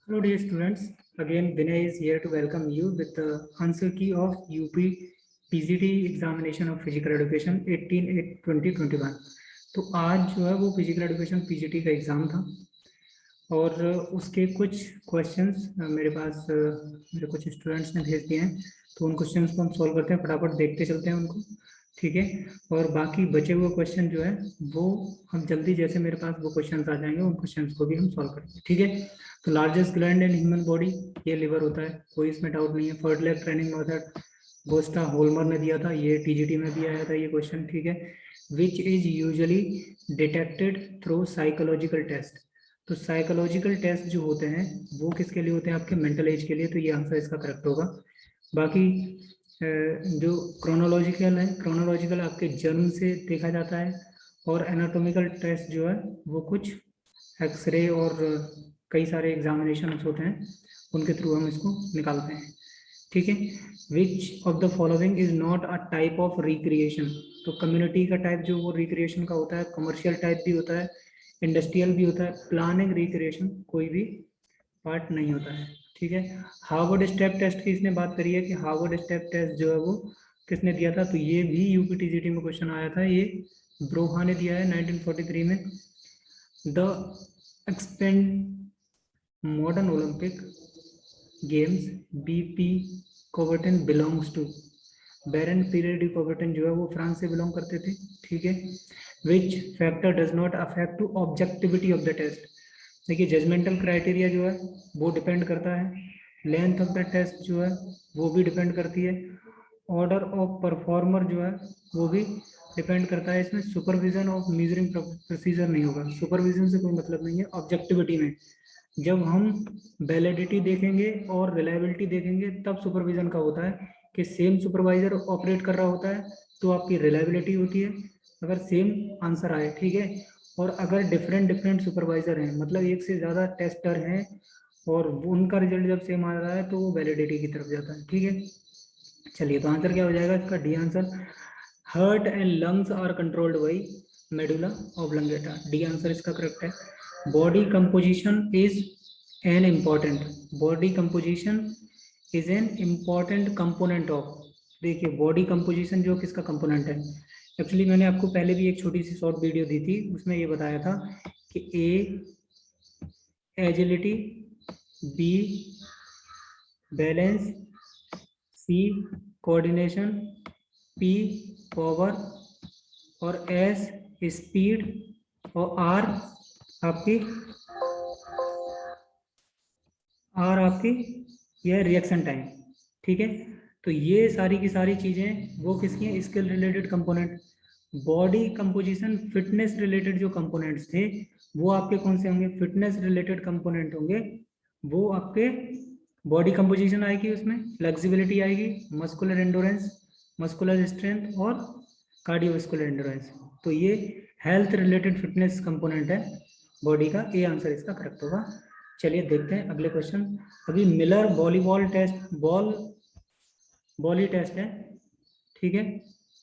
Hello dear students, again Vinay is here to welcome you with the answer key of UP PGT examination of physical education 18/8/2021। तो आज जो है वो physical education PGT का exam था और उसके कुछ क्वेश्चंस मेरे पास मेरे कुछ स्टूडेंट्स ने भेज दिए हैं, तो उन क्वेश्चंस को हम सॉल्व करते हैं, फटाफट देखते चलते हैं उनको, ठीक है। और बाकी बचे हुए क्वेश्चन जो है वो हम जल्दी जैसे मेरे पास वो क्वेश्चंस आ जाएंगे उन क्वेश्चंस को भी हम सॉल्व करेंगे, ठीक है। तो largest gland in human body ये लिवर होता है, कोई इसमें डाउट नहीं है। फर्ड ट्रेनिंग मेथड गोस्टा होल्मर ने दिया था, ये टीजीटी में भी आया था ये क्वेश्चन, ठीक है। Which is usually detected through psychological test. तो साइकोलॉजिकल टेस्ट जो होते हैं वो किसके लिए होते हैं? आपके मेंटल एज के लिए, तो ये आंसर इसका करेक्ट होगा। बाकी जो क्रोनोलॉजिकल है, क्रोनोलॉजिकल आपके जन्म से देखा जाता है, और एनाटॉमिकल टेस्ट जो है वो कुछ एक्सरे और कई सारे एग्जामिनेशन होते हैं उनके थ्रू हम इसको निकालते हैं, ठीक है। Which of the following is not a type of recreation. तो कम्युनिटी का टाइप जो वो रिक्रिएशन का होता है, कमर्शियल टाइप भी होता है, इंडस्ट्रियल भी होता है, प्लानिंग रिक्रिएशन कोई भी पार्ट नहीं होता है, ठीक है। हार्वर्ड स्टेप टेस्ट की इसने बात करी है कि हार्वर्ड स्टेप टेस्ट जो है वो किसने दिया था, तो ये भी यूपीटीजीटी में क्वेश्चन आया था, ये ब्रोहा ने दिया है 1943 में। The expand modern Olympic games BP Coubertin belongs to. Baron period Coubertin जो है वो फ्रांस से बिलोंग करते थे, ठीक है। Which factor does not affect to objectivity of the test. देखिए जजमेंटल क्राइटेरिया जो है वो डिपेंड करता है, लेंथ ऑफ द टेस्ट जो है वो भी डिपेंड करती है, ऑर्डर ऑफ परफॉर्मर जो है वो भी डिपेंड करता है। इसमें सुपरविजन ऑफ मीजरिंग प्रोसीजर नहीं होगा, सुपरविजन से कोई मतलब नहीं है ऑब्जेक्टिविटी में। जब हम वैलिडिटी देखेंगे और रिलायबिलिटी देखेंगे तब सुपरविजन का होता है कि सेम सुपरवाइजर ऑपरेट कर रहा होता है तो आपकी रिलायबिलिटी होती है, अगर सेम आंसर आए, ठीक है। और अगर डिफरेंट डिफरेंट सुपरवाइजर हैं, मतलब एक से ज़्यादा टेस्टर हैं और उनका रिजल्ट जब सेम आ रहा है तो वो वैलिडिटी की तरफ जाता है, ठीक है। चलिए तो आंसर क्या हो जाएगा इसका? D answer. Heart and lungs are controlled by medulla oblongata, D answer इसका करेक्ट है। Body composition is an important, body composition is an important component of. देखिए बॉडी कंपोजिशन जो किसका कंपोनेंट है, एक्चुअली मैंने आपको पहले भी एक छोटी सी शॉर्ट वीडियो दी थी, उसमें ये बताया था कि A agility, B balance, C coordination, P power और एस स्पीड और आर आपकी यह रिएक्शन टाइम, ठीक है। तो ये सारी की सारी चीज़ें वो किसकी हैं? Skill related component. Body composition fitness related जो कंपोनेंट्स थे वो आपके कौन से होंगे? फिटनेस रिलेटेड कंपोनेंट होंगे वो आपके। बॉडी कंपोजिशन आएगी, उसमें फ्लेक्सिबिलिटी आएगी, मस्कुलर एंडोरेंस, मस्कुलर स्ट्रेंथ और कार्डियोवास्कुलर एंडोरेंस। तो ये हेल्थ रिलेटेड फिटनेस कंपोनेंट है बॉडी का, ए आंसर इसका करेक्ट होगा। चलिए देखते हैं अगले क्वेश्चन। अभी मिलर वॉलीबॉल टेस्ट, बॉली टेस्ट है, ठीक है।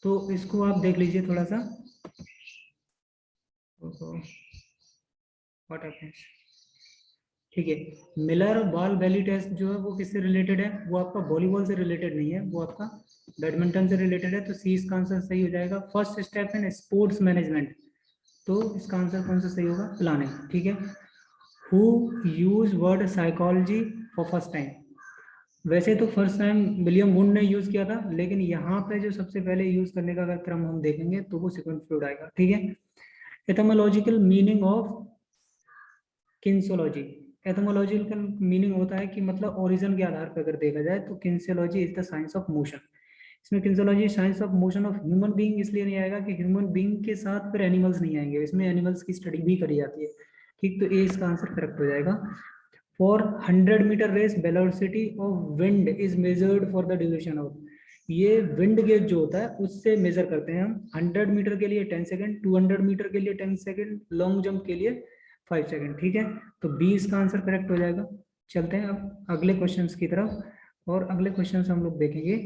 तो इसको आप देख लीजिए थोड़ा सा। व्हाट हैपेंस, ठीक है। मिलर बॉल बेली टेस्ट जो है वो किससे रिलेटेड है? वो आपका वॉलीबॉल से रिलेटेड नहीं है, वो आपका बैडमिंटन से रिलेटेड है, तो सी इसका आंसर सही हो जाएगा। First step in sports management, तो इसका आंसर कौन सा सही होगा? प्लानिंग, ठीक है। Who use word psychology for first time. वैसे तो फर्स्ट टाइम विलियम वुंड ने यूज किया था, लेकिन यहाँ पे जो सबसे पहले यूज करने का अगर क्रम हम देखेंगे तो वो सिगमंड फ्रॉइड आएगा, ठीक है। एटमोलॉजिकल मीनिंग ऑफ किंसोलॉजी। एटमोलॉजिकल मीनिंग होता है कि मतलब ओरिजिन के आधार पर अगर देखा जाए तो kinesiology is the science of motion. इसमें kinesiology science of motion of human being इसलिए नहीं आएगा कि ह्यूमन बीइंग के साथ फिर एनिमल्स नहीं आएंगे, इसमें एनिमल्स की स्टडी भी करी जाती है, ठीक। तो ए इसका आंसर करेक्ट हो जाएगा। For 100 metre race velocity of wind is measured for the duration of. ये विंड गेज जो होता है उससे मेजर करते हैं हम। 100 मीटर के लिए 10 सेकेंड, 200 मीटर के लिए 10 सेकेंड, लॉन्ग जंप के लिए 5 सेकेंड, ठीक है। तो बी इसका आंसर करेक्ट हो जाएगा। चलते हैं अब अगले क्वेश्चन की तरफ, और अगले क्वेश्चन हम लोग देखेंगे।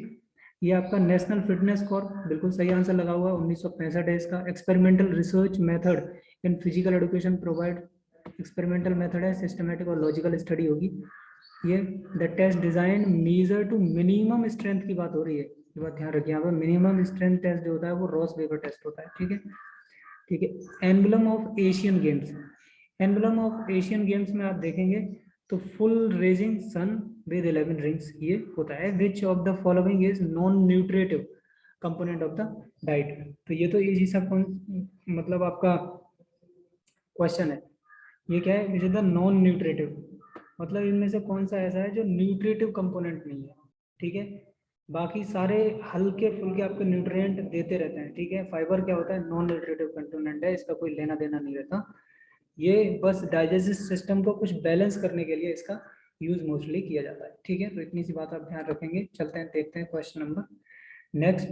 ये आपका नेशनल फिटनेस कोर, बिल्कुल सही आंसर लगा हुआ है, 1965 है इसका। Experimental research method in physical education provide experimental method है, सिस्टमेटिक और लॉजिकल स्टडी होगी। ये the test design measure to minimum strength की बात हो रही है, ये बात ध्यान रखिए यहाँ पर। मिनिमम स्ट्रेंथ टेस्ट जो होता है वो रॉस वेबर टेस्ट होता है, ठीक है। ठीक है, emblem of Asian games, emblem of Asian games में आप देखेंगे तो full raising sun with 11 rings ये होता है। Which of the following is non nutritive component of the diet. तो ये तो इजी सा मतलब आपका क्वेश्चन है। ये क्या है, which is the non nutritive, मतलब इनमें से कौन सा ऐसा है जो न्यूट्रिटिव कंपोनेंट नहीं है, ठीक है। बाकी सारे हल्के फुल्के आपके न्यूट्रिएंट देते रहते हैं, ठीक है। फाइबर क्या होता है, नॉन न्यूट्रिटिव कंपोनेंट है, इसका कोई लेना देना नहीं रहता। ये बस डाइजेस्टिव सिस्टम को कुछ बैलेंस करने के लिए इसका यूज मोस्टली किया जाता है, ठीक है। तो इतनी सी बात आप ध्यान रखेंगे। चलते हैं, देखते हैं क्वेश्चन नंबर नेक्स्ट।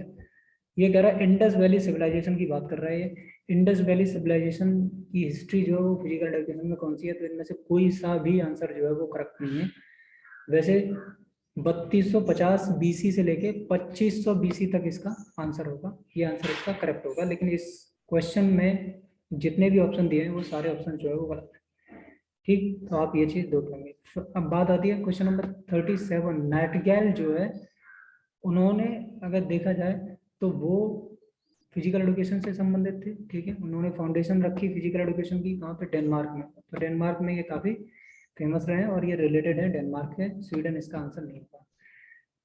ये कह रहा है इंडस वैली सिविलाइजेशन की बात कर रहा है ये। इंडस वैली सिविलाइजेशन की हिस्ट्री जो है वो फिजिकल एजुकेशन में कौन सी है, तो इनमें से कोई सा भी आंसर जो है वो करेक्ट नहीं है। वैसे 3250 बीसी से लेके 2500 बीसी तक इसका आंसर होगा, ये आंसर इसका करेक्ट होगा। लेकिन इस क्वेश्चन में जितने भी ऑप्शन दिए हैं वो सारे ऑप्शन जो है वो गलत है, ठीक। तो आप ये चीज नोट करेंगे। अब बात आती है क्वेश्चन नंबर 37। नाइटिंगेल जो है उन्होंने अगर देखा जाए तो वो फिजिकल एजुकेशन से संबंधित थे, ठीक है। उन्होंने फाउंडेशन रखी फिजिकल एजुकेशन की, कहाँ पे, डेनमार्क में। तो डेनमार्क में ये काफी फेमस रहे हैं और ये रिलेटेड है डेनमार्क है, स्वीडन इसका आंसर नहीं होगा।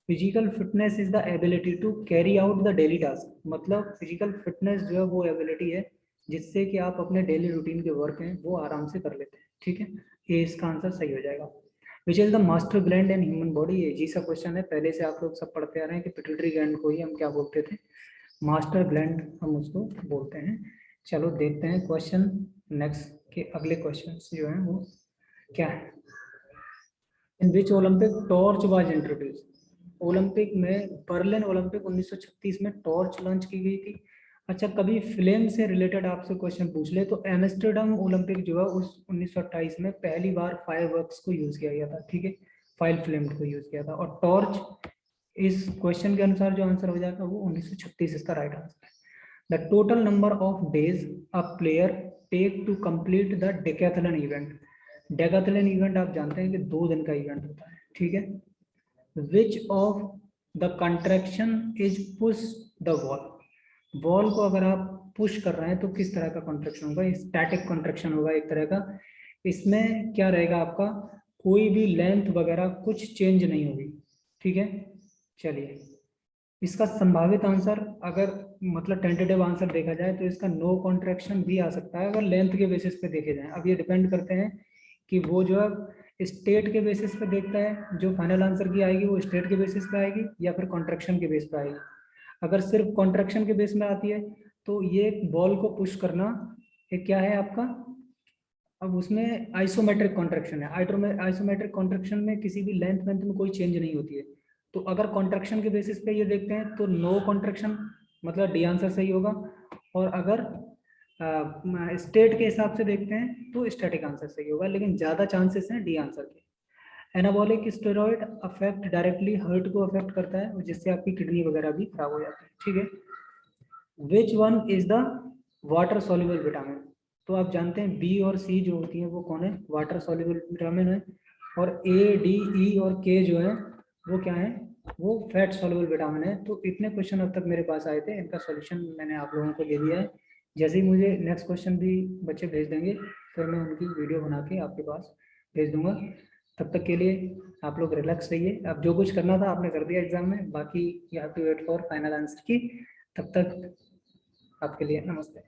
Physical fitness is the ability to carry out the daily task, मतलब फिजिकल फिटनेस जो है वो एबिलिटी है जिससे कि आप अपने डेली रूटीन के वर्क हैं वो आराम से कर लेते हैं, ठीक है। ये इसका आंसर सही हो जाएगा। Which is the master gland in human body, ये जी सा क्वेश्चन है, पहले से आप लोग सब पढ़ते आ रहे हैं कि पिट्यूटरी ग्लैंड को ही हम क्या बोलते थे, मास्टर ग्लैंड हम उसको बोलते हैं। चलो देखते हैं क्वेश्चन नेक्स्ट के अगले क्वेश्चन जो हैं वो क्या है। In which Olympic torch was introduce, Olympic में बर्लिन ओलंपिक 1936 में टॉर्च लॉन्च की गई थी। अच्छा, कभी फिल्म से रिलेटेड आपसे क्वेश्चन पूछ ले तो एम्स्टर्डम ओलंपिक जो है उस 1928 में पहली बार फायरवर्क्स को यूज किया गया था, ठीक है, फायर फ्लेम को यूज किया था। और टॉर्च इस क्वेश्चन के अनुसार जो आंसर हो जाएगा वो 1936 इसका राइट आंसर है। The total number of days a player take to complete the decathlon event, decathlon event आप जानते हैं कि 2 दिन का इवेंट होता है, ठीक है। Which of the contraction is push the wall, wall को अगर आप पुश कर रहे हैं तो किस तरह का कॉन्ट्रैक्शन होगा, स्टैटिक कॉन्ट्रैक्शन होगा एक तरह का। इसमें क्या रहेगा आपका, कोई भी लेंथ वगैरह कुछ चेंज नहीं होगी, ठीक है। चलिए, इसका संभावित आंसर अगर मतलब टेंटेटिव आंसर देखा जाए तो इसका नो कॉन्ट्रैक्शन भी आ सकता है अगर लेंथ के बेसिस पे देखे जाए। अब ये डिपेंड करते हैं कि वो जो है स्टेट के बेसिस पे देखता है, जो फाइनल आंसर की आएगी वो स्टेट के बेसिस पे आएगी या फिर कॉन्ट्रैक्शन के बेस पे आएगी। अगर सिर्फ कॉन्ट्रैक्शन के बेस में आती है तो ये बॉल को पुश करना एक क्या है आपका, अब उसमें आइसोमेट्रिक कॉन्ट्रैक्शन है। आइसोमेट्रिक कॉन्ट्रैक्शन में किसी भी लेंथ में कोई चेंज नहीं होती है। तो अगर कॉन्ट्रैक्शन के बेसिस पे ये देखते हैं तो नो कॉन्ट्रैक्शन, मतलब डी आंसर सही होगा। और अगर स्टेट के हिसाब से देखते हैं तो स्टैटिक आंसर सही होगा, लेकिन ज़्यादा चांसेस हैं डी आंसर के। Anabolic steroid affect directly heart को अफेक्ट करता है जिससे आपकी किडनी वगैरह भी खराब हो जाती है, ठीक है। Which one is the water soluble vitamin, तो आप जानते हैं बी और सी जो होती हैं वो कौन है, वाटर सॉल्युबल विटामिन है। और ए डी ई और के जो है वो क्या है, वो फैट सॉल्युबल विटामिन है। तो इतने क्वेश्चन अब तक मेरे पास आए थे, इनका सॉल्यूशन मैंने आप लोगों को दे दिया है। जैसे ही मुझे नेक्स्ट क्वेश्चन भी बच्चे भेज देंगे फिर मैं उनकी वीडियो बना के आपके पास भेज दूंगा। तब तक के लिए आप लोग रिलैक्स रहिए। अब जो कुछ करना था आपने कर दिया एग्जाम में, बाकी you have to wait for final answer की। तब तक आपके लिए नमस्ते।